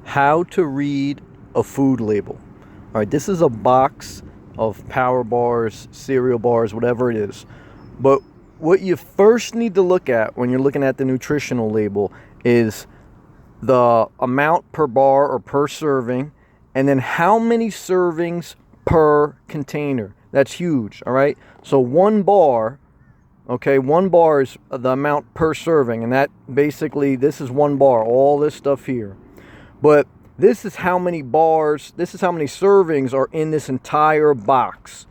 How to read a food label. All right, this is a box of power bars, cereal bars, whatever it is. But what you first need to look at when you're looking at the nutritional label is the amount per bar or per serving, and then how many servings per container. That's huge, all right? So one bar, okay, one bar is the amount per serving, and that basically, this is one bar, all this stuff here. But this is how many bars, this is how many servings are in this entire box.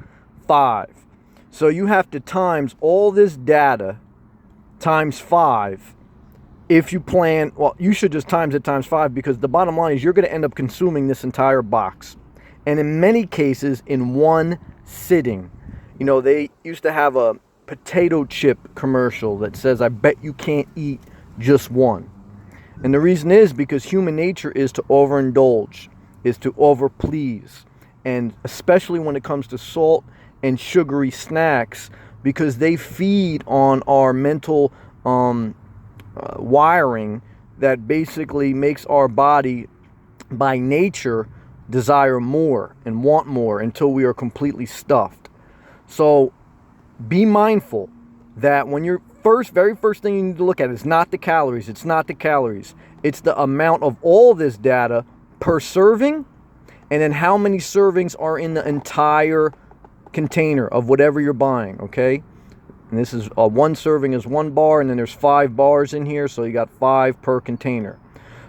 5. So you have to times all this data times 5 if you plan, well, you should just times it times 5, because the bottom line is you're going to end up consuming this entire box. And in many cases, in one sitting. You know, they used to have a potato chip commercial that says, "I bet you can't eat just one." And the reason is because human nature is to overindulge, is to overplease. And especially when it comes to salt and sugary snacks, because they feed on our mental wiring that basically makes our body, by nature, desire more and want more until we are completely stuffed. So be mindful that when you're very first thing you need to look at is not the calories. It's not the calories. It's the amount of all this data per serving, and then how many servings are in the entire container of whatever you're buying, okay? And this is one serving is one bar, and then there's 5 bars in here, so you got 5 per container.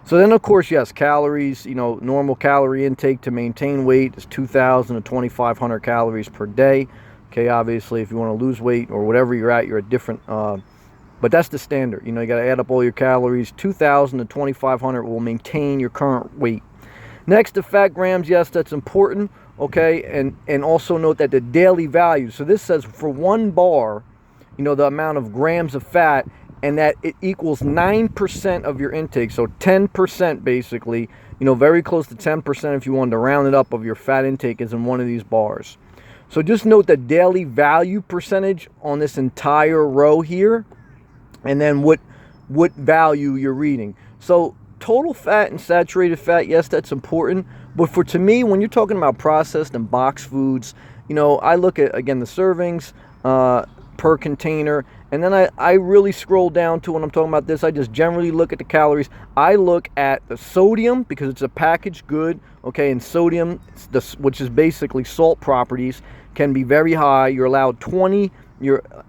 So then, of course, yes, calories, you know, normal calorie intake to maintain weight is 2,000 to 2,500 calories per day. Okay, obviously, if you want to lose weight or whatever you're at different, but that's the standard. You know, you got to add up all your calories. 2,000 to 2,500 will maintain your current weight. Next, the fat grams, yes, that's important, okay, and also note that the daily value. So this says for one bar, you know, the amount of grams of fat, and that it equals 9% of your intake. So 10% basically, you know, very close to 10% if you wanted to round it up of your fat intake is in one of these bars. So just note the daily value percentage on this entire row here, and then what value you're reading. So total fat and saturated fat, yes, that's important. But to me, when you're talking about processed and boxed foods, you know, I look at, again, the servings per container, and then I really scroll down to, when I'm talking about this, I just generally look at the calories. I look at the sodium, because it's a packaged good, okay, and sodium, which is basically salt properties, can be very high. You're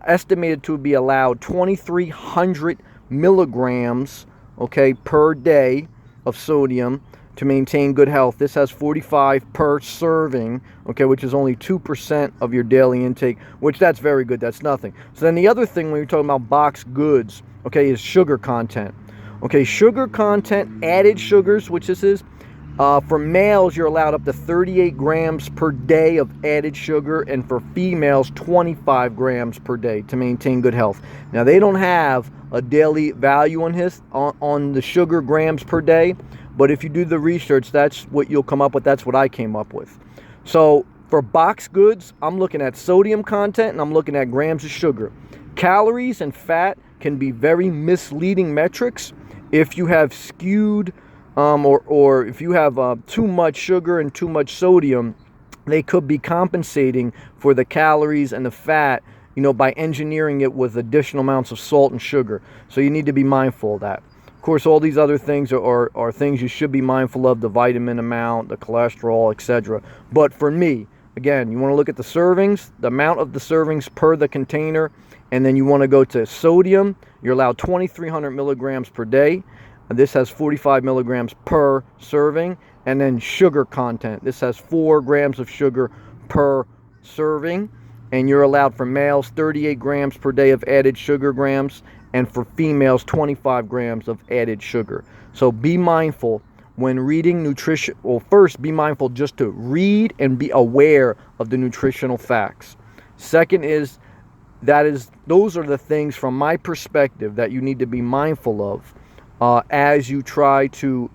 estimated to be allowed 2,300 milligrams, okay, per day of sodium to maintain good health. This has 45 per serving, okay, which is only 2% of your daily intake, which that's very good. That's nothing. So then the other thing when you're talking about boxed goods, okay, is sugar content. Okay, sugar content, added sugars, which this is, for males, you're allowed up to 38 grams per day of added sugar, and for females, 25 grams per day to maintain good health. Now, they don't have a daily value on the sugar grams per day, but if you do the research, that's what you'll come up with. That's what I came up with. So for boxed goods, I'm looking at sodium content, and I'm looking at grams of sugar. Calories and fat can be very misleading metrics if you have skewed or if you have too much sugar and too much sodium. They could be compensating for the calories and the fat, you know, by engineering it with additional amounts of salt and sugar. So you need to be mindful of that. Of course, all these other things are things you should be mindful of, the vitamin amount, the cholesterol, etc. But for me, again, you want to look at the servings, the amount of the servings per the container, and then you want to go to sodium. You're allowed 2,300 milligrams per day. This has 45 milligrams per serving. And then sugar content. This has 4 grams of sugar per serving. And you're allowed, for males, 38 grams per day of added sugar grams. And for females, 25 grams of added sugar. So be mindful when reading nutrition. Well, first, be mindful just to read and be aware of the nutritional facts. Second is, those are the things from my perspective that you need to be mindful of as you try to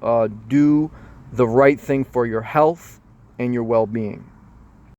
do the right thing for your health and your well-being.